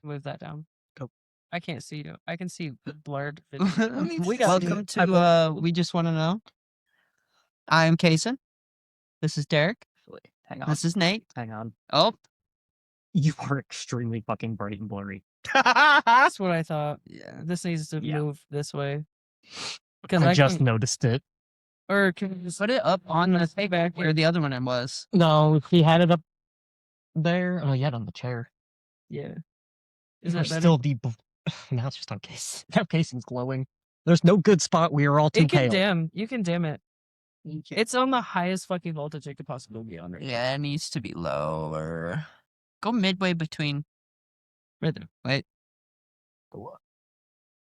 Move that down. Go. I can't see you. I can see blurred. Welcome to We Just Want to Know. I am Kason. This is Derek. Hang on. This is Nate. Hang on. Oh, You are extremely fucking bright and blurry. That's what I thought. yeah. This needs to Yeah. move this way. Because I I just can, noticed it. or can we just Put it up on the stay back where the other one was. No, he had it up there. Oh, he had it on the chair. Yeah. Is Is that better? still the... Now it's just on case. Now casing's glowing. There's no good spot. We are all too It can pale. dim. You can dim it. You can't- It's on the highest fucking voltage it could possibly be on right now. Yeah, it needs to be lower. Go midway between. Right there. Wait.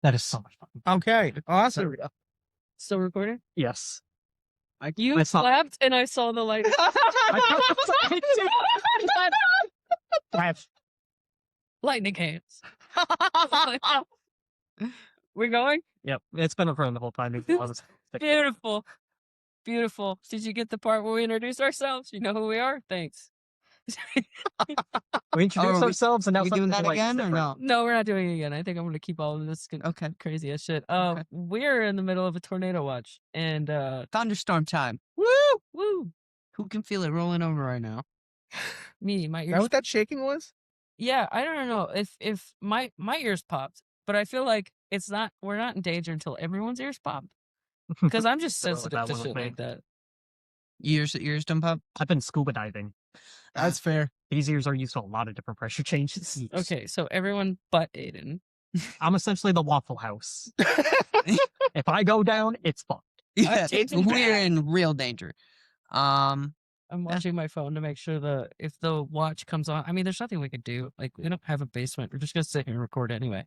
That is so much fun. Okay, awesome. Still recording? Yes. You I saw- slapped and I saw the light. Lightning hands. We're going? Yep. It's been a friend the whole time. Beautiful. Beautiful. Did you get the part where we introduce ourselves? You know who we are? Thanks. We introduced we- ourselves and now we doing something's that like again or different. no? No, we're not doing it again. I think I'm going to keep all of this Okay. crazy as shit. Okay. We're in the middle of a tornado watch. And, Thunderstorm time. woo! Who can feel it rolling over right now? Me, my Is that ears. what that shaking was? Yeah, I don't know if my ears popped, but I feel like we're not in danger until everyone's ears pop. Because I'm just Don't know what sensitive that to one shit would like that. Ears don't pop. I've been scuba diving. That's fair. These ears are used to a lot of different pressure changes. Okay, so everyone but Aiden. I'm essentially the Waffle House. If I go down, it's fucked. Yeah, it's we're in real danger. I'm watching my phone to make sure if the watch comes on. I mean, there's nothing we could do. Like, we don't have a basement. We're just gonna sit here and record anyway.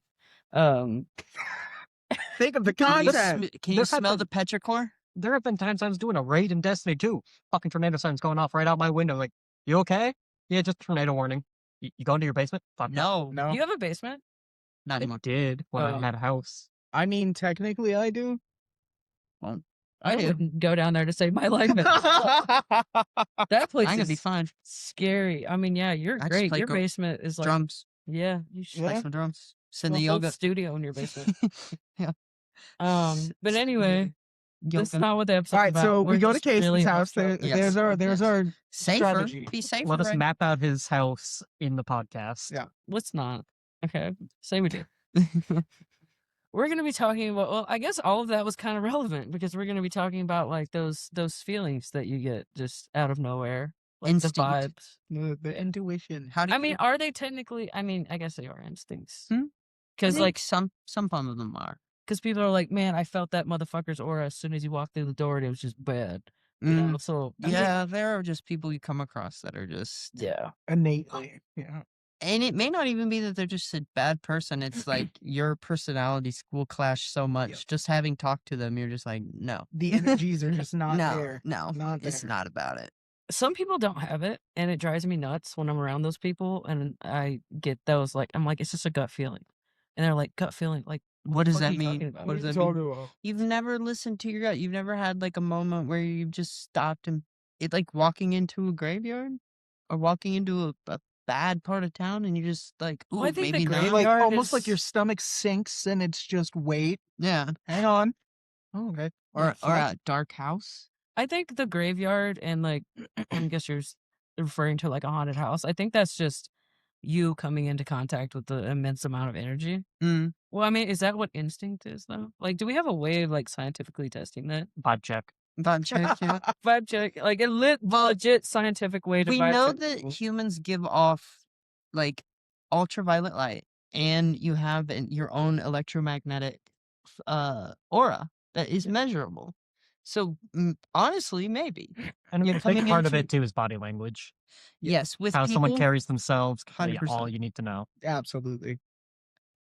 Think of the Can you, content. can you There's smell nothing- the petrichor? There have been times I was doing a raid in Destiny 2. Fucking tornado signs going off right out my window. Like, you okay? Yeah, just tornado warning. You go into your basement? Fuck No, No, You have a basement? not I anymore. did when Oh. I had a house. I mean technically I do. I do. wouldn't go down there to save my life. That place I'm gonna be is fine. scary. I mean, yeah, you're I just great. play Your basement is like, Drums. yeah, you should Play Yeah. some drums. Send a the whole yoga. studio in your basement. Yeah. But anyway, that's Yoga. not what the episode's All right, about. so We're we go to just really Casey's house. upset. Yes. There's our Safer. strategy. Be safer. Let us right? map out his house in the podcast. Yeah. Let's not. Okay, say we do. We're going to be talking about, well, I guess all of that was kind of relevant because we're going to be talking about like those feelings that you get just out of nowhere. Like Instinct. the vibes. the intuition. How do you I mean, are they technically, I guess they are instincts. Hmm? Because I like, think some of them are. because people are like, man, I felt that motherfucker's aura as soon as he walked through the door and it was just bad. You know? So, I mean, Yeah, there are just people you come across that are just yeah. Innately. Yeah. and it may not even be that they're just a bad person. It's like your personalities will clash so much. Yep. Just having talked to them, you're just like, no. The energies are just not no, there. no, Not it's there. not about it. Some people don't have it and it drives me nuts when I'm around those people and I get those like, I'm like, it's just a gut feeling. And they're like, gut feeling, like, What does fuck are that you talking mean? about? What does that mean? You've never listened to your gut. You've never had like a moment where you've just stopped and it like walking into a graveyard or walking into a bad part of town and you're just like, ooh, Well, I think the maybe not. grave- Like Graveyard almost like is- your stomach sinks and it's just wait. Yeah. Hang on. Oh, okay. Or Yeah, a dark house. I think the graveyard and like, I guess you're referring to like a haunted house. I think that's just you coming into contact with the immense amount of energy. Mm. Well, I mean, is that what instinct is though? Like, do we have a way of like scientifically testing that? Vibe check. Vibe check, yeah. Vibe check, like a legit scientific way to We vibe know check that people. humans give off like ultraviolet light and you have your own electromagnetic aura that is measurable. So honestly, maybe. And You're a big coming part of into- it too is body language. Yes, with How people, someone carries themselves. Yeah, 100%. all you need to know. Absolutely.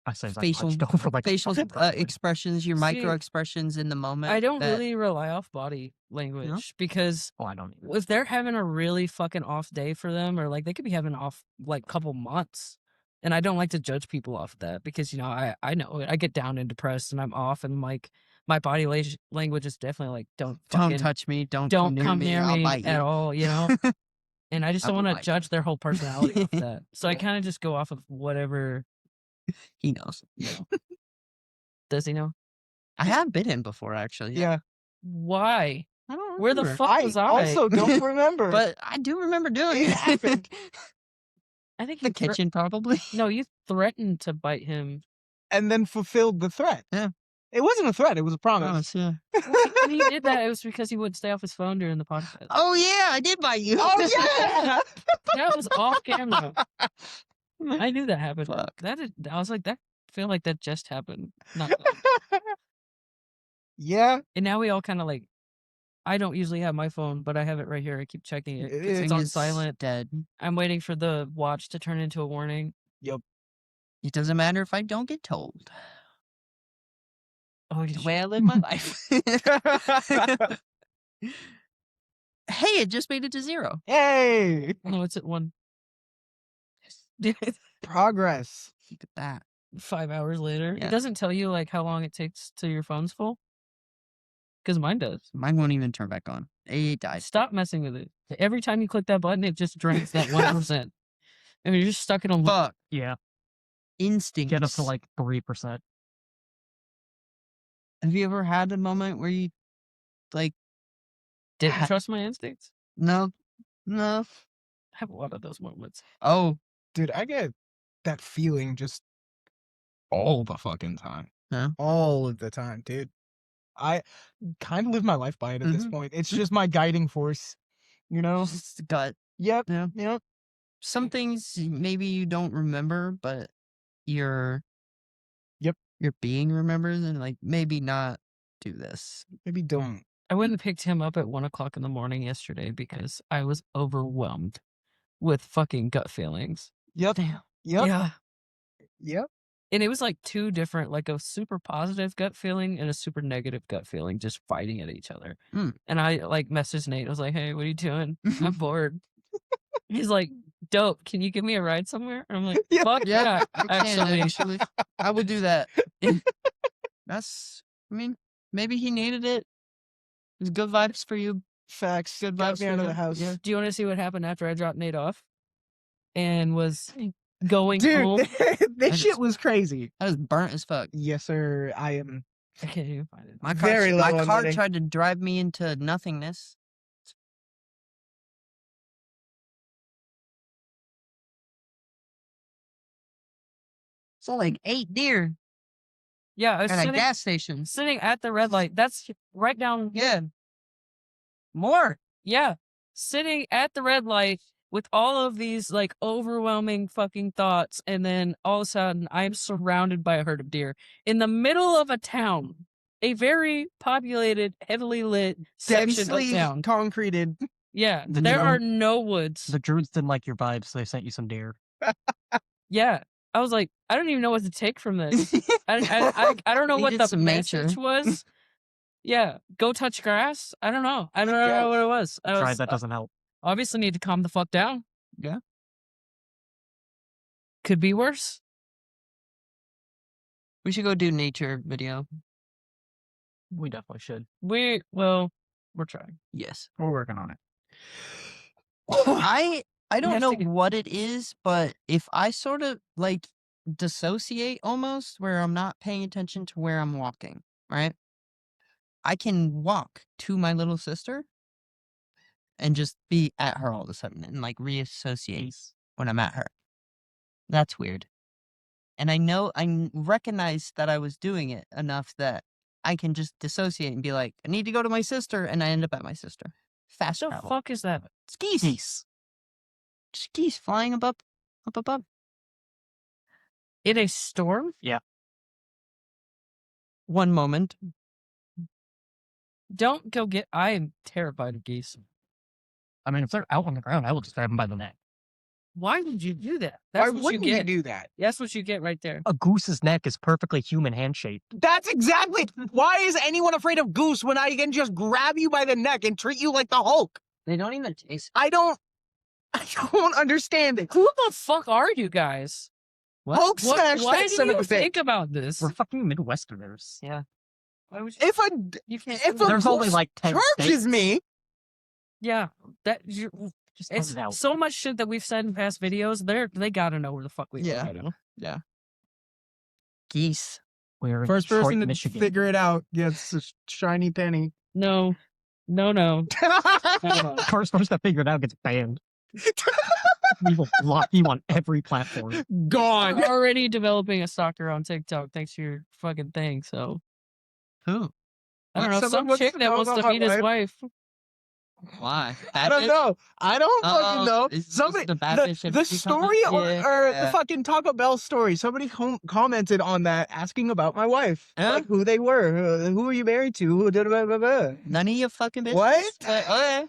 I say as I Facial- punched over like a facial fucking person. expressions, your See, micro expressions in the moment. I don't that- really rely off body language because Oh, I don't even. if they're having a really fucking off day for them, or like they could be having off like couple months, and I don't like to judge people off of that because I know it. I get down and depressed and I'm off and like my body language is definitely like don't Don't fucking touch me. Don't come near I'll me bite at you. all. You know, and I just I don't would want to like judge their whole personality off that. So I Yeah. kind of just go off of whatever. He knows. Does he know? I have bit him before, actually. Yeah. Why? I don't Where the remember. fuck I was I? also don't remember. But I do remember doing It it. happened. I think The you thre- kitchen, probably. No, you threatened to bite him. And then fulfilled the threat. Yeah. It wasn't a threat. It was a promise. Promise, yeah. When he did that, it was because he wouldn't stay off his phone during the podcast. Oh, yeah, I did bite you. Oh yeah. That was off camera. I knew that happened. Fuck. I was like, that feel like that just happened. Not. Yeah. And now we all kind of like. I don't usually have my phone, but I have it right here. I keep checking it. 'Cause It it's on is silent. Dead. I'm waiting for the watch to turn into a warning. It doesn't matter if I don't get told. Oh, The way I live my life. Hey, it just made it to 0. Hey. no, it's at 1. Progress. Look at that. 5 hours later, Yeah. it doesn't tell you like how long it takes till your phone's full. Because mine does. Mine won't even turn back on. It died. Stop messing with it. Every time you click that button, it just drains that 1%. I mean, you're just stuck in a loop. Fuck. Yeah. Instinct. Get up to like 3%. Have you ever had a moment where you, like, Didn't ha- trust my instincts. no? I have a lot of those moments. Oh, Dude, I get that feeling just all the fucking time. Yeah. All of the time, dude. I kind of live my life by it at this Mhm. point. It's just my guiding force. You know? it's the gut. Yep. Yeah. Yep. Some things maybe you don't remember, but your being remembers, and like maybe not do this. Maybe don't. I went and picked him up at 1:00 in the morning yesterday because I was overwhelmed with fucking gut feelings. Yep. Damn. Yep. Yeah. Yep. And it was like two different, like a super positive gut feeling and a super negative gut feeling just fighting at each other. Mm. And I like messaged Nate. I was like, hey, what are you doing? I'm bored. He's like, dope. Can you give me a ride somewhere? And I'm like, Yeah. fuck yeah. I can, actually. I would do that. I mean, maybe he needed it. It was good vibes for you. Facts. Good Got vibes me for out of you. the house. Yeah. Do you want to see what happened after I dropped Nate off and was going Dude, home? this I shit just- was crazy. I was burnt as fuck. Yes, sir. I am. I can't even find it. My car, Very low my on car money. tried to drive me into nothingness. So like 8 deer Yeah, I was at a sitting, gas station. sitting at the red light. That's right down. Yeah. More. Yeah. Sitting at the red light with all of these like overwhelming fucking thoughts. And then all of a sudden I'm surrounded by a herd of deer in the middle of a town, a very populated, heavily lit section of Densely town. concreted. Yeah. The There town- are no woods. The druids didn't like your vibes, so they sent you some deer. Yeah. I was like, I don't even know what to take from this. I don't know what Needed the some message nature. was. Yeah. Go touch grass. I don't know. I don't know what it was. I Tried, was that doesn't help. obviously need to calm the fuck down. Yeah. Could be worse. We should go do nature video. We definitely should. We're trying. Yes. We're working on it. I don't have know to get- what it is, but if I sort of like dissociate almost where I'm not paying attention to where I'm walking, right? I can walk to my little sister and just be at her all of a sudden and like reassociate when I'm at her. That's weird. And I recognize that I was doing it enough that I can just dissociate and be like, I need to go to my sister, and I end up at my sister. Fast The travel. fuck is that? Skis. Skis flying up. In a storm? One moment. Don't go get. I am terrified of geese. I mean, if they're out on the ground, I will just grab them by the neck. Why would you do that? Why That's what you wouldn't you get. do that? That's what you get right there. A goose's neck is perfectly human hand shaped. That's exactly. Why is anyone afraid of goose when I can just grab you by the neck and treat you like the Hulk? They don't even taste. I don't understand it. Who the fuck are you guys? Hulk What, smash why that do son of you a think bitch. about this? We're fucking Midwesterners. Why would you? If a You can't. if do a that. There's only goose like 10 charges states. me, Yeah, that you. Just cut It's it out. so much shit that we've said in past videos. They gotta know where the fuck we Yeah. are. Yeah. Geese. We're in First Detroit, person to Michigan. figure it out gets a shiny penny. No, no. First person to figure it out gets banned. We will block you on every platform. Gone. We're already developing a stalker on TikTok thanks to your fucking thing. So Who? I don't know, Someone some wants chick to that know wants to about my meet his wife. Why? I don't know. I don't fucking Uh-oh. know. Is this Somebody, the bad bitch the energy story comment? or, Yeah. or Yeah. the fucking Taco Bell story. Somebody commented on that, asking about my wife, Huh? like who they were, who were you married to, who did blah, blah, blah. None of your fucking business. What? Okay.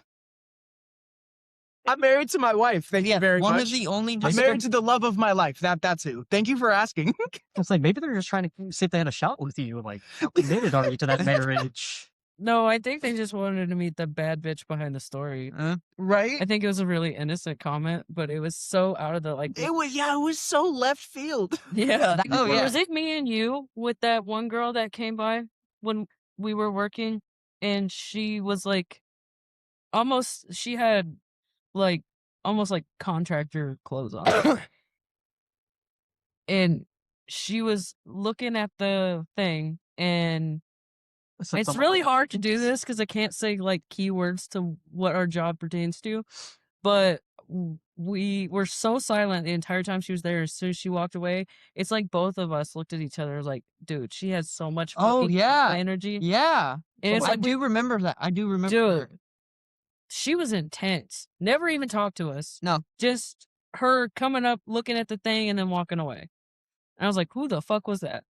I'm married to my wife. Thank you very One much. of the only I'm married to the love of my life. That's who. Thank you for asking. It's like maybe they're just trying to see if they had a shot with you. Like, how committed are you to that marriage? No, I think they just wanted to meet the bad bitch behind the story. Right? I think it was a really innocent comment, but it was so out of the like. It was so left field. Yeah. Oh, yeah. Was it me and you with that one girl that came by when we were working, and she was like, she had like almost like contractor clothes on, and she was looking at the thing, and it's really hard to do this because I can't say like keywords to what our job pertains to, but we were so silent the entire time she was there. As soon as she walked away, it's like both of us looked at each other like, dude, she has so much Oh, fucking yeah. energy. Yeah. And it's I like, do remember that. I do remember. dude, she was intense. Never even talked to us. No. Just her coming up, looking at the thing, and then walking away. And I was like, who the fuck was that?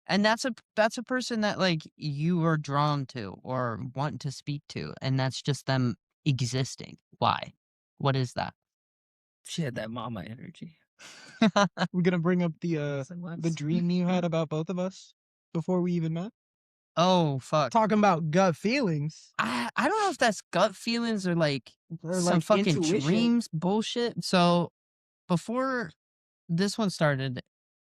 And that's a person that like you are drawn to or want to speak to, and that's just them existing. Why? What is that? She had that mama energy. We're gonna bring up the dream you had about both of us before we even met. Oh fuck. Talking about gut feelings. I don't know if that's gut feelings or like Or some like fucking intuition. dreams bullshit. So before this one started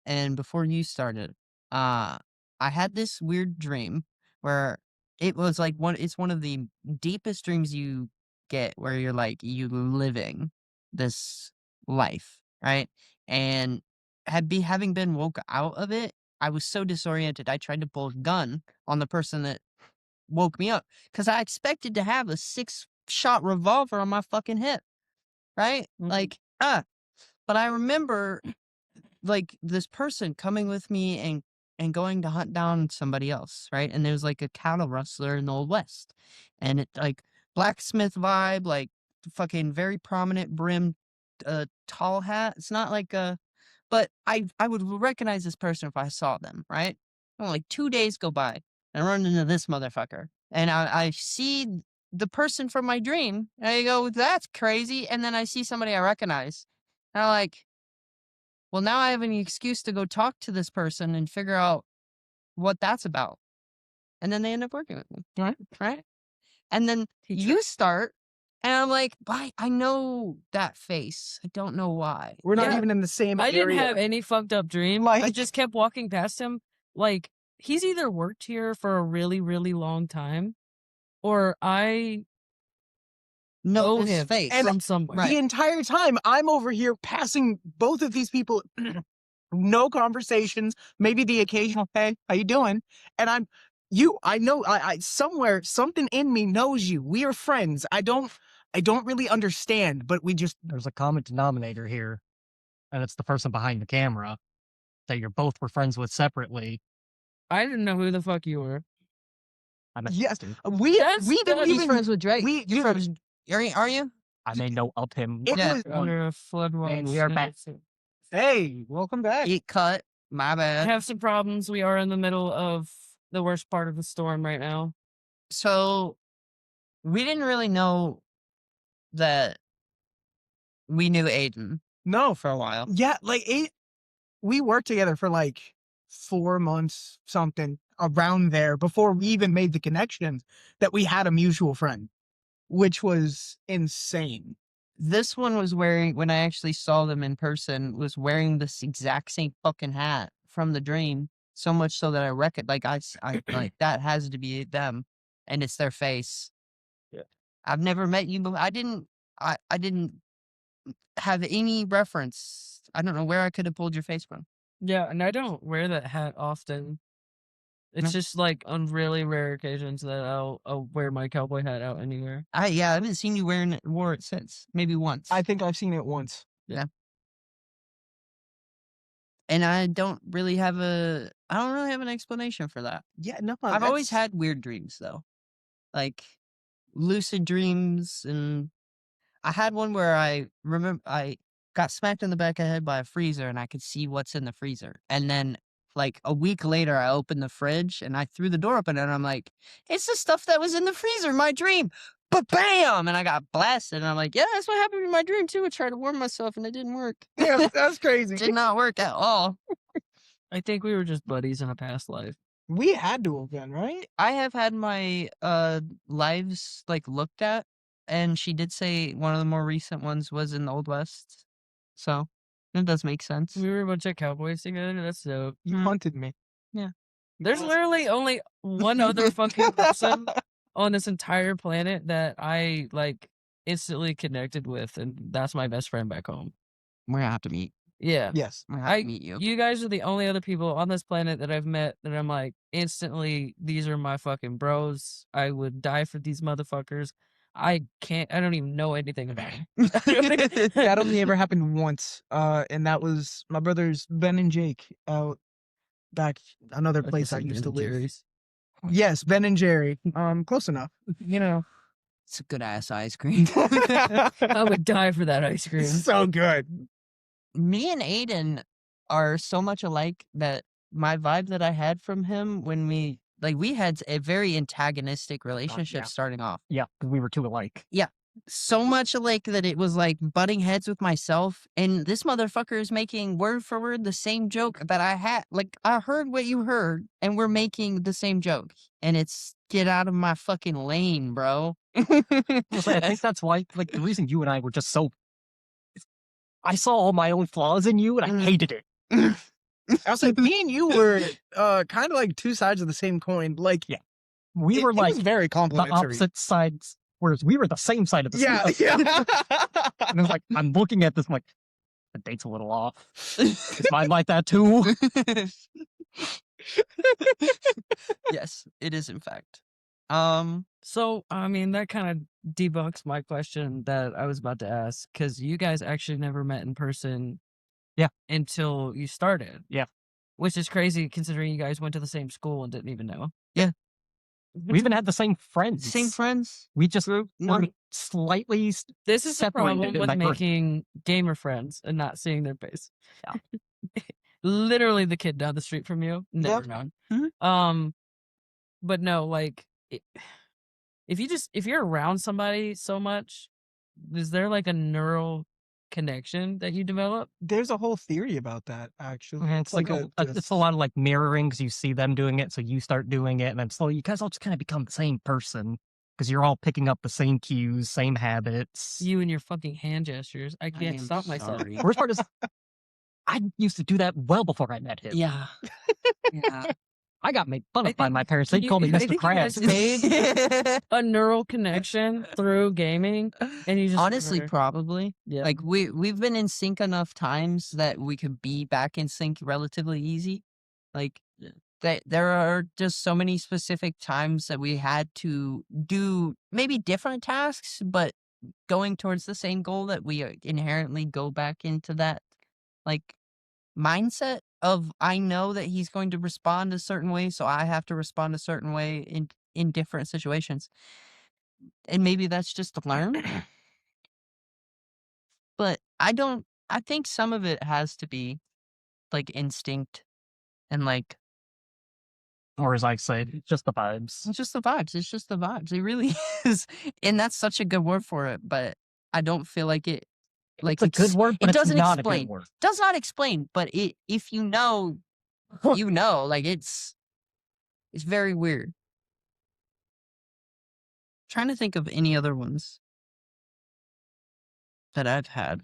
and before you started, I had this weird dream where it was like it's one of the deepest dreams you get where you're like you living this life, right? And having been woke out of it, I was so disoriented I tried to pull a gun on the person that woke me up because I expected to have a 6-shot revolver on my fucking hip, right? Mhm. Like, but I remember like this person coming with me and going to hunt down somebody else, right? And there was like a cattle rustler in the Old West, and it like blacksmith vibe, like fucking very prominent brimmed, tall hat. It's not like a, but I would recognize this person if I saw them, right? And like 2 days go by, and I run into this motherfucker, and I see the person from my dream, and I go, that's crazy, and then I see somebody I recognize, and I'm like, well, now I have an excuse to go talk to this person and figure out what that's about. And then they end up working with me. Right? And then you start, and I'm like, I know that face. I don't know why. We're not Yeah. even in the same I area. didn't have any fucked up dream. I Like- just kept walking past him. Like, he's either worked here for a really, really long time, or I No, know his him face. And from somewhere. The entire time I'm over here passing both of these people, no conversations, maybe the occasional, hey, how you doing? And I know I somewhere something in me knows you. We are friends. I don't really understand, but we just There's a common denominator here, and it's the person behind the camera that you're both were friends with separately. I didn't know who the fuck you were. I met Yes. this dude. we That's- didn't that's- He's even friends with Drake. we You friends? Are you? I may know of him. it Yeah. was Under a flood watch. And we are back. hey, welcome back. Eat cut. My I bad. have some problems. We are in the middle of the worst part of the storm right now. So we didn't really know that we knew Aiden No, for a while. yeah, like we worked together for like 4 months, something around there before we even made the connections that we had a mutual friend, which was insane. This one was wearing, when I actually saw them in person, was wearing this exact same fucking hat from the dream. So much so that I reckon, like, I like, that has to be them. And it's their face. Yeah. I've never met you, but I didn't I didn't have any reference. I don't know where I could have pulled your face from. Yeah, and I don't wear that hat often. It's No. just like on really rare occasions that I'll wear my cowboy hat out anywhere. I haven't seen you wore it since. Maybe once. I think I've seen it once. And I don't really have an explanation for that. Yeah, no, I've always that's- had weird dreams though. Like lucid dreams, and I had one where I remember I got smacked in the back of the head by a freezer and I could see what's in the freezer. And then like a week later I opened the fridge and I threw the door open and I'm like, it's the stuff that was in the freezer in my dream. But bam! And I got blasted and I'm like, yeah, that's what happened in my dream too. I tried to warn myself and it didn't work. Yeah, that's crazy. Did not work at all. I think we were just buddies in a past life. We had to have been, right? I have had my lives like looked at, and she did say one of the more recent ones was in the Old West. So it does make sense. We were a bunch of cowboys together. That's dope. You hunted me. There's literally only one other fucking person on this entire planet that I like instantly connected with, and that's my best friend back home. We're gonna have to meet. Yeah. Yes. We're gonna have to meet you. You guys are the only other people on this planet that I've met that I'm like, instantly, these are my fucking bros. I would die for these motherfuckers. I don't even know anything about them. That only ever happened once. And that was my brothers Ben and Jake out back another place I used to live. Yes, Ben and Jerry. Close enough. You know. It's a good ass ice cream. I would die for that ice cream. So good. Me and Aiden are so much alike that my vibe that I had from him when we had a very antagonistic relationship yeah. starting off. Yeah, because we were too alike. So much alike that it was like butting heads with myself, and this motherfucker is making word for word the same joke that I had. Like, I heard what you heard, and we're making the same joke. And it's, get out of my fucking lane, bro. I think that's why, like, the reason you and I were just so. I saw all my own flaws in you, and I hated it. I was like, me and you were kind of like two sides of the same coin. Like, We were it like was very the complimentary. opposite sides, whereas we were the same side of the Yeah, scale. yeah. And it's like, I'm looking at this, I'm like, the date's a little off. Is mine like that too? Yes, it is in fact. So, I mean, that kind of debunks my question that I was about to ask, because you guys actually never met in person. Yeah. Until you started. Yeah. Which is crazy considering you guys went to the same school and didn't even know. Yeah. We even had the same friends. Same friends. We just were Not- slightly. This is the problem Separated in with my birth. making gamer friends and not seeing their face. Yeah. Literally the kid down the street from you. Never Yep. known. Mhm. But no, like, if you're around somebody so much, is there like a neural connection that you develop? There's a whole theory about that, actually. It's like it's a lot of like mirroring because you see them doing it, so you start doing it, and then slowly you guys all just kind of become the same person because you're all picking up the same cues, same habits. You and your fucking hand gestures. I can't am stop myself. sorry. Worst part is, I used to do that well before I met him. Yeah. Yeah. I got made fun I of by think- my parents. They you- called me I Mr. think you guys Krabs. made a neural connection through gaming, and you just Honestly, never- probably. yeah. Like we've been in sync enough times that we could be back in sync relatively easy. Like there are just so many specific times that we had to do maybe different tasks, but going towards the same goal that we inherently go back into that like mindset of I know that he's going to respond a certain way, so I have to respond a certain way in different situations. And maybe that's just learned. But I think some of it has to be like instinct and like Or as I said, it's just the vibes. it's just the vibes. It's just the vibes. It really is. And that's such a good word for it, but I don't feel like it like It's a good word, but it it's doesn't not a explain. good word. Does not explain, but if you know, you know, like it's very weird. Trying to think of any other ones that I've had.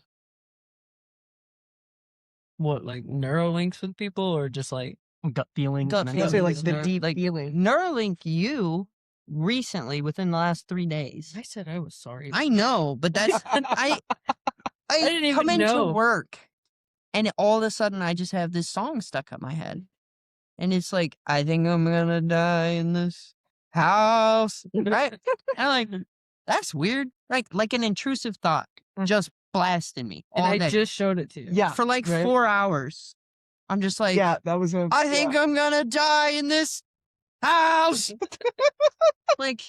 What, like Neuralinks with people, or just like Gut feelings. Gut and I feelings. say like it's the not- deep like feeling. Neuralink you recently within the last 3 days. I said I was sorry. I know, but that's I didn't come even into know. work and all of a sudden I just have this song stuck up my head. And it's like, I think I'm gonna die in this house. Right? And I'm like, that's weird. Like an intrusive thought just blasted me And all I day. just showed it to you. Yeah. For like right? 4 hours. I'm just like, Yeah, that was a. I think I'm gonna die in this house. Like,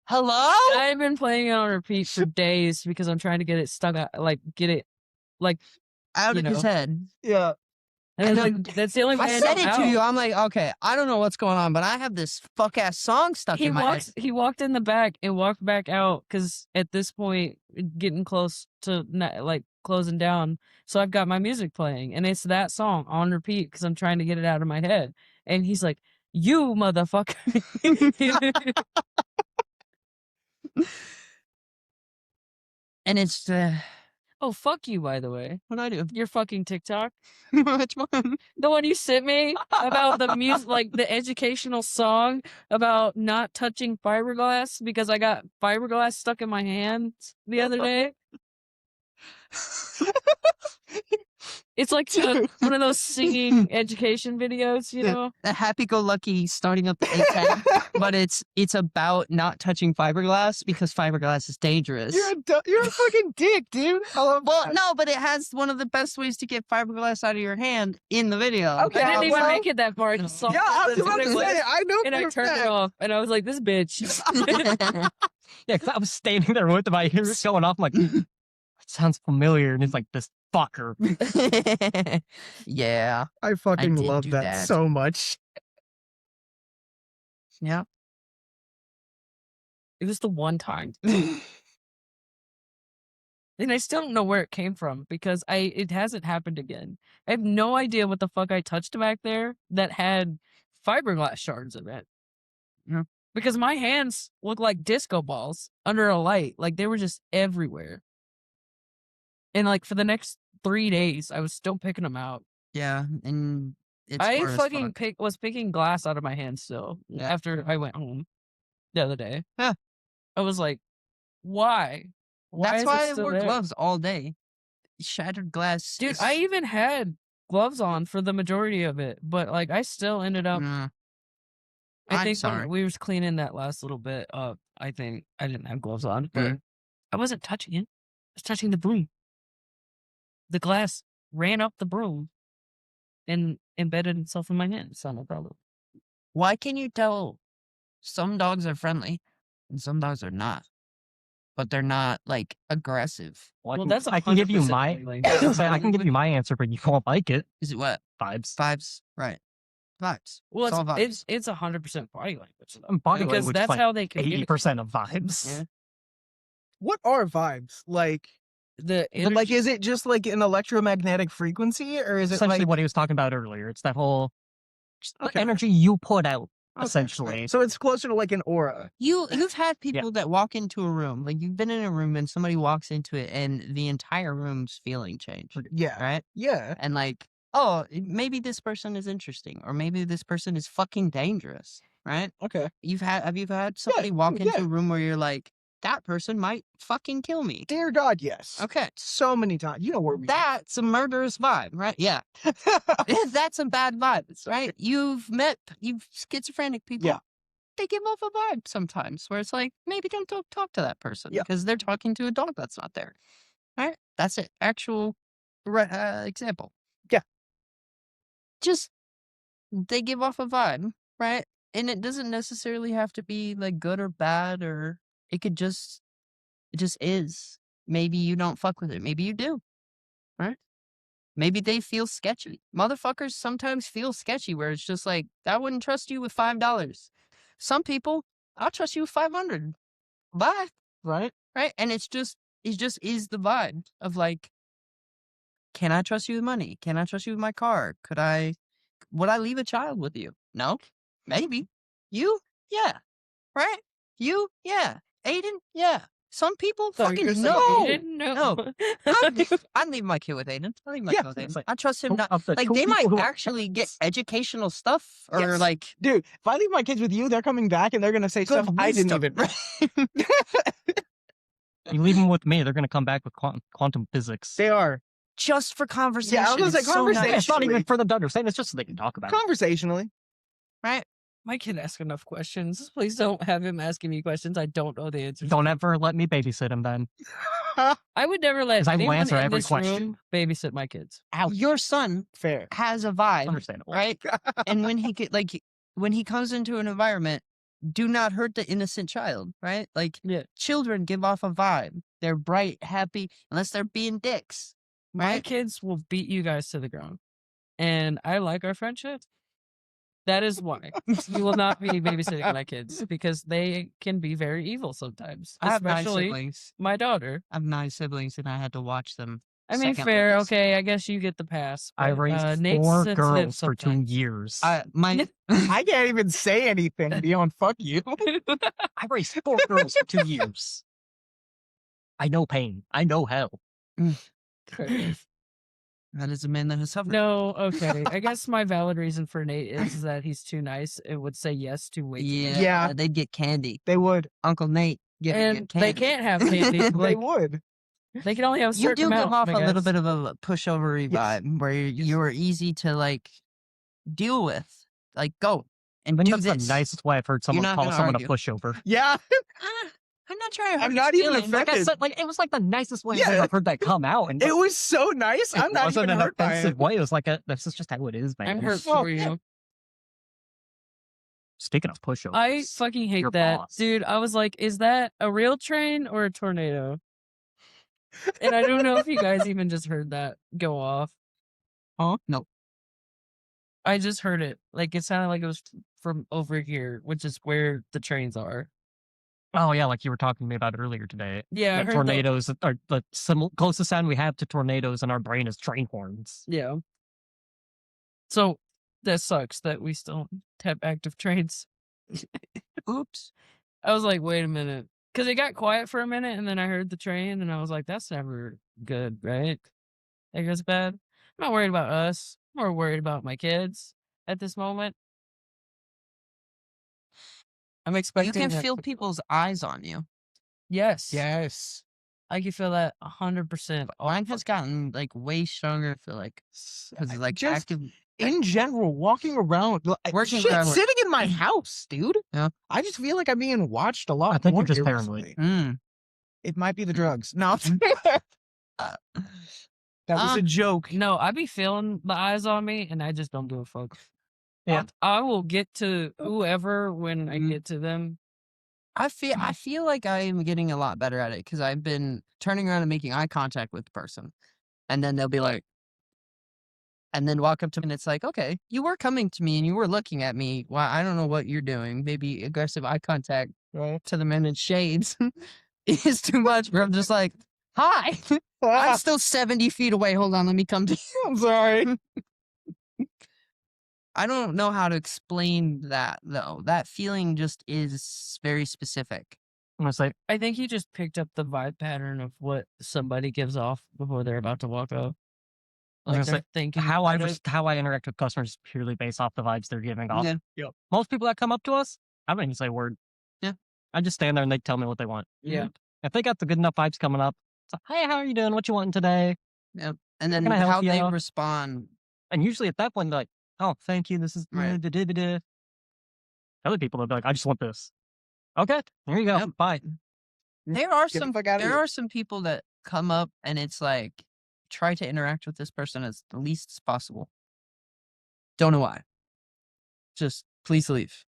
hello? I've been playing it on repeat for days because I'm trying to get it stuck out, like get it, like, Out you of his know. head. Yeah. and And it's then like that's the only way I I said know it how. to you. I'm like, okay, I don't know what's going on, but I have this fuck ass song stuck He in my head. He walked in the back and walked back out because at this point, getting close to like closing down. So I've got my music playing, and it's that song on repeat because I'm trying to get it out of my head. And he's like, "You motherfucker!" And it's Oh, fuck you, by the way. what I do. Your fucking TikTok. Which one? The one you sent me about the music, like the educational song about not touching fiberglass because I got fiberglass stuck in my hands the other day. It's like one of those singing education videos, you Yeah. know? The happy-go-lucky starting up the A10, but it's about not touching fiberglass because fiberglass is dangerous. You're a fucking dick, dude. I love Well, that. no, but it has one of the best ways to get fiberglass out of your hand in the video. Okay, I didn't even well- make it that far. I just saw Yeah, I was that's about what to it was, say. I know. and I for a turned it fact. off, and I was like, "This bitch." Yeah, 'cause I was standing there with my ears going off. I'm like, that sounds familiar. And it's like, this fucker. Yeah. I fucking did love do that, that. so much. Yeah. It was the one time, and I still don't know where it came from because it hasn't happened again. I have no idea what the fuck I touched back there that had fiberglass shards in it. Yeah. Because my hands look like disco balls under a light, like they were just everywhere. And like for the next 3 days, I was still picking them out. Yeah. And it's I hard as fucking fuck. was picking glass out of my hands still Yeah. after I went home the other day. Yeah. I was like, why? That's is why it I still wore there? gloves all day. Shattered glass. Dude, is- I even had gloves on for the majority of it, but like I still ended up. Nah. I I'm think sorry. when we was cleaning that last little bit up, I think I didn't have gloves on, but Mhm. I wasn't touching it. I was touching the broom. The glass ran up the broom and embedded itself in my hand. It's not no problem. Why can you tell some dogs are friendly and some dogs are not? But they're not like aggressive. Well, that's I can give you 100% my. feeling. I can give you my answer, but you won't like it. Is it what? Vibes. Vibes? Right. Vibes. Well, all vibes. it's 100% body language though, Body because language is that's like how they communicate. 80% of vibes. Yeah. What are vibes? Like, The but, like, energy- is it just like an electromagnetic frequency, or is it Essentially, like what he was talking about earlier. It's that whole just the Okay. energy you put out. Okay. Essentially, So it's closer to like an aura. You've had people that walk into a room, like you've been in a room and somebody walks into it and the entire room's feeling change, Yeah. right? Yeah. And like, oh, maybe this person is interesting, or maybe this person is fucking dangerous, right? Okay. Have you had somebody walk into yeah. a room where you're like, that person might fucking kill me? Dear God, yes. Okay, So many times. You know where we. that's a murderous vibe, right? Yeah, that's a bad vibe, right? You've schizophrenic people. Yeah. They give off a vibe sometimes where it's like, maybe don't talk to that person Yeah. because they're talking to a dog that's not there. Right? That's an actual example. Yeah. Just, they give off a vibe, right? And it doesn't necessarily have to be like good or bad, or it just is. Maybe you don't fuck with it. Maybe you do. Right? Maybe they feel sketchy. Motherfuckers sometimes feel sketchy where it's just like, I wouldn't trust you with $5. Some people, I'll trust you with 500. Bye. Right. Right? And it just is the vibe of like, can I trust you with money? Can I trust you with my car? Would I leave a child with you? No. Maybe. You? Yeah. Right? You? Yeah. Aiden? Yeah. Some people Sorry, fucking Chris, I know. didn't know. I'd leave my kid with Aiden. I leave my Yeah. kid with It's Aiden. like, I trust him two not. of the Like two they might people who are actually get parents. educational stuff, or Yes. like Dude, if I leave my kids with you, they're coming back and they're gonna say good stuff I didn't wisdom. even. You leave them with me, they're gonna come back with quantum physics. They are Just for conversation. gonna It's say so nice. Yeah, it's not even conversationally. for them to understand. It's just so they can talk about it. conversationally. Right? My kid asks enough questions. Please don't have him asking me questions I don't know the answers. Don't ever let me babysit him then. I would never let 'Cause I will anyone answer in every this question. room babysit my kids. Your son Fair. has a It's vibe, understandable. right? And when he get when he comes into an environment, do not hurt the innocent child, right? Like Yeah. children give off a vibe. They're bright, happy, unless they're being dicks. My Right? kids will beat you guys to the ground. And I like our friendship. That is why you will not be babysitting my kids because they can be very evil sometimes. I have 9 Especially siblings. my daughter. I have 9 siblings, and I had to watch them. I mean, second fair. oldest. Okay, I guess you get the pass. I but, raised Nate's 4 sensitive girls for 2 sometimes. years. My I can't even say anything beyond fuck you. I raised 4 girls for 2 years. I know pain. I know hell. that is a man that has suffered. No, okay. I guess my valid reason for Nate is that he's too nice. It would say yes to way too Yeah, much. Yeah. they'd get candy. They would. Uncle Nate get And candy. they can't have candy. They Like, would. they can only have a You certain do amount. give off I a little guess. bit of a pushover Yes. vibe where you're easy to like deal with. Like go and I think do that's this. the nicest way I've heard someone not call gonna someone argue. a pushover. Yeah. I'm not trying to hurt I'm his not even feelings. Like I offended. said, like it was like the nicest way Yeah. I've ever heard that come out, and It was so nice. I'm it not wasn't even an hurt by offensive it. way. It was like this is just how it is, man. I'm hurt Well, for yeah. you. Speaking of pushovers, I fucking hate your that. boss. Dude, I was like, is that a real train or a tornado? And I don't know if you guys even just heard that go off. Huh? No. I just heard it. Like, it sounded like it was from over here, which is where the trains are. Oh yeah, like you were talking to me about earlier today. Yeah, I That heard tornadoes are the closest sound we have to tornadoes in our brain is train horns. Yeah. So that sucks that we still have active trains. Oops. I was like, wait a minute. Because it got quiet for a minute, and then I heard the train, and I was like, that's never good, right? It goes bad. I'm not worried about us. I'm more worried about my kids at this moment. I'm You expecting can that- feel people's eyes on you. Yes. Yes. I can feel that 100%. Mine has gotten like way stronger. I feel like because like Just active. in general, walking around, Working shit, around with- sitting in my house, dude. Yeah. I just feel like I'm being watched a lot. I think more you're just here paranoid. recently. Mm. It might be the drugs. No, that was a joke. No, I be feeling the eyes on me, and I just don't give a fuck. Yeah. I will get to whoever when I Mhm. get to them. I feel like I am getting a lot better at it because I've been turning around and making eye contact with the person, and then they'll be like, and then walk up to me, and it's like, okay, you were coming to me and you were looking at me. Well, I don't know what you're doing. Maybe aggressive eye contact Right? to the men in shades is too much. Where I'm just like, hi, I'm still 70 feet away. Hold on, let me come to you. I'm sorry. I don't know how to explain that though. That feeling just is very specific. I'm gonna say I think he just picked up the vibe pattern of what somebody gives off before they're about to walk up. I was Like gonna they're say, thinking how I about it. how I interact with customers is purely based off the vibes they're giving off. Yeah. Most people that come up to us, I don't even say a word. Yeah. I just stand there and they tell me what they want. Yeah. If they got the good enough vibes coming up, it's like, hey, how are you doing? What you wanting today? And then Can I help how you they out? respond. And usually at that point, they're like, oh, thank you. This is Right. da-da-da-da." Other people, they'll be like, I just want this. Okay, here you go. Yep. Bye. There are Get the some fuck outta there here. are some people that come up and it's like try to interact with this person as the least as possible. Don't know why. Just please leave.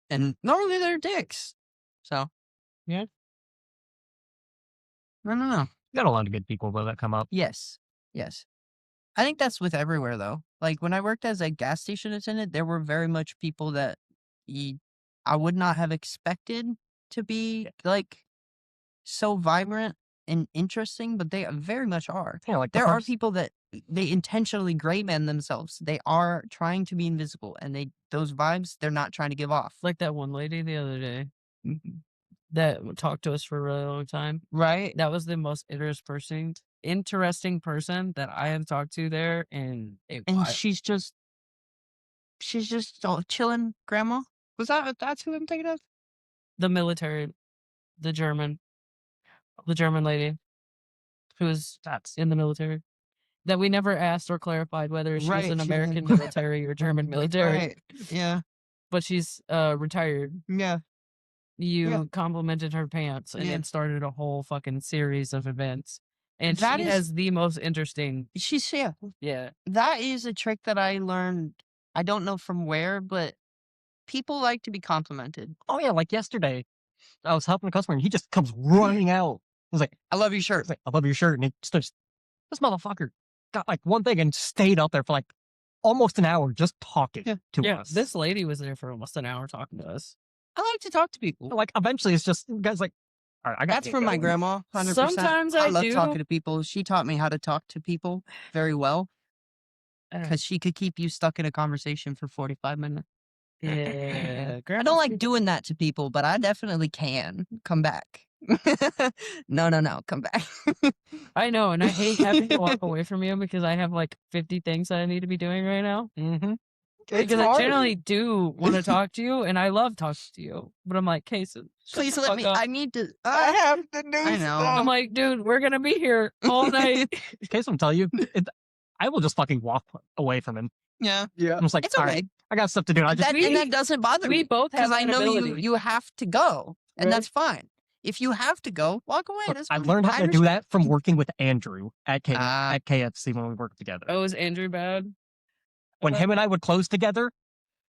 And normally they're dicks. So Yeah. No. Got a lot of good people though that come up. Yes. Yes. I think that's with everywhere though. Like when I worked as a gas station attendant, there were very much people that I would not have expected to be like so vibrant and interesting, but they very much are. Yeah, like the There are first- people that they intentionally gray man themselves. They are trying to be invisible, and those vibes they're not trying to give off. Like that one lady the other day. Mhm. that talked to us for a really long time. Right? That was the most interesting person that I have talked to there, and And she's just chilling, grandma. That's who I'm thinking of? the military, the German lady who was That's in the military that we never asked or clarified whether she was Right, an she American didn't- military or German military, Right. Yeah. but she's retired. Yeah. You Yeah. complimented her pants, and Yeah. it started a whole fucking series of events. And That she is- has the most interesting. Yeah. That is a trick that I learned. I don't know from where, but people like to be complimented. oh yeah, like yesterday, I was helping a customer and he just comes running out. I was like, I love your shirt. I love your shirt, and it just this motherfucker got like one thing and stayed out there for like almost an hour just talking to Yeah, us. this lady was there for almost an hour talking to us. I like to talk to people. like eventually it's just guys like, all right, I got That's from my grandma. 100%. Sometimes I love do. talking to people. She taught me how to talk to people very well because she could keep you stuck in a conversation for 45 minutes. Yeah, I don't like doing that to people, but I definitely can. Come back. No. Come back. I know, and I hate having to walk away from you because I have like 50 things that I need to be doing right now. Mm-hmm. Because I generally do want to talk to you, and I love talking to you. But I'm like, Kason, Please the let fuck me. up. I need to. I have the new I know. I'm stuff. like, dude, we're gonna be here all night. In case I'm telling you, I will just fucking walk away from him. Yeah. Yeah. I'm just like, It's all okay. right, I got stuff to do. I just And that doesn't bother We me both have because I an know ability. you have to go, and Right. that's fine. If you have to go, walk away. Look, That's I fine. learned how to do understand. that from working with Andrew at Ah. at KFC when we worked together. Oh, is Andrew bad? When him and I would close together,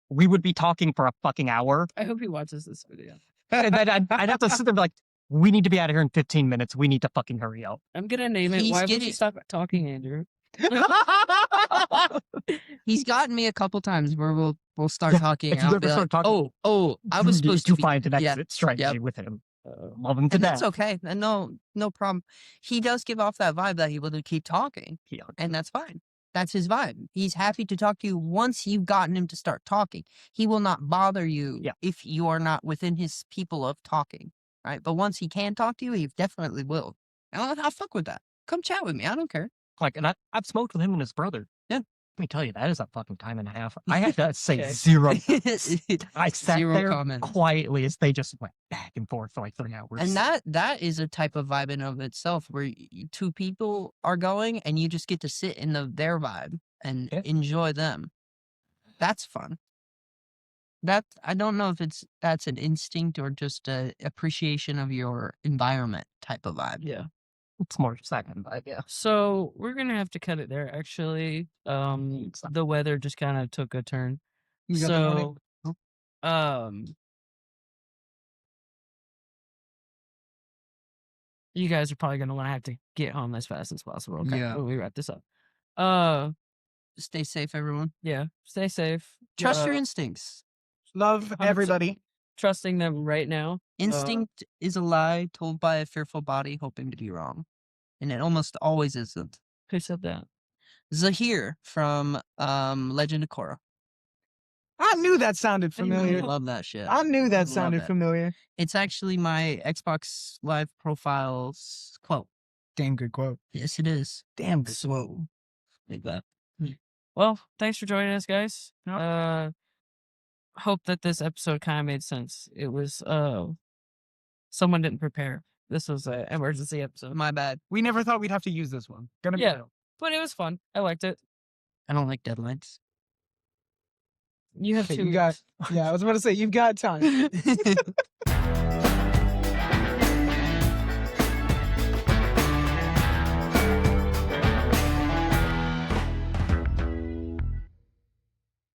we would be talking for a fucking hour, I hope he watches this video. and then I'd have to sit there and be like, "We need to be out of here in 15 minutes. We need to fucking hurry up." I'm gonna name it. He's Why would you getting- stop talking, Andrew? He's gotten me a couple times where we'll start Yeah, talking. if And you I'll ever be start like, talking, oh, I was supposed to to be. find an yeah, exit strategy yep. with him. Love him to And death. that's okay. And no problem. He does give off that vibe that he will keep talking, Yeah. and that's fine. That's his vibe. He's happy to talk to you once you've gotten him to start talking. He will not bother you Yeah. if you are not within his people of talking, right? But once he can talk to you, he definitely will. And I'll fuck with that. Come chat with me. I don't care. Like, and I've smoked with him and his brother. Yeah. Let me tell you, that is a fucking time and a half. I had to say Okay. zero. I sat Zero there comments. quietly as they just went back and forth for like 3 hours. And that is a type of vibe in of itself where two people are going and you just get to sit in their vibe and Yeah. enjoy them. That's fun. That I don't know if that's an instinct or just a appreciation of your environment type of vibe. Yeah. It's more second vibe, yeah. So we're gonna have to cut it there. Actually, the weather just kind of took a turn. You got the So, warning? you guys are probably gonna want to have to get home as fast as possible. Okay, Yeah. when we wrap this up. Stay safe, everyone. Yeah, stay safe. Trust your instincts. Love 100%. everybody. Trusting them right now. Instinct is a lie told by a fearful body hoping to be wrong. And it almost always isn't. Who said that? Zahir from Legend of Korra. I knew that sounded I familiar. love that shit. I knew that Love sounded it. familiar. It's actually my Xbox Live profile's quote. Damn good quote. Yes, it is. Damn good. So, Like that. Well, thanks for joining us, guys. Hope that this episode kind of made sense. It was someone didn't prepare. This was an emergency episode, my bad. We never thought we'd have to use this one. Gonna be Yeah. real. but it was fun. I liked it. I don't like deadlines. You have Okay, two. you got- weeks. Yeah, I was about to say, you've got time.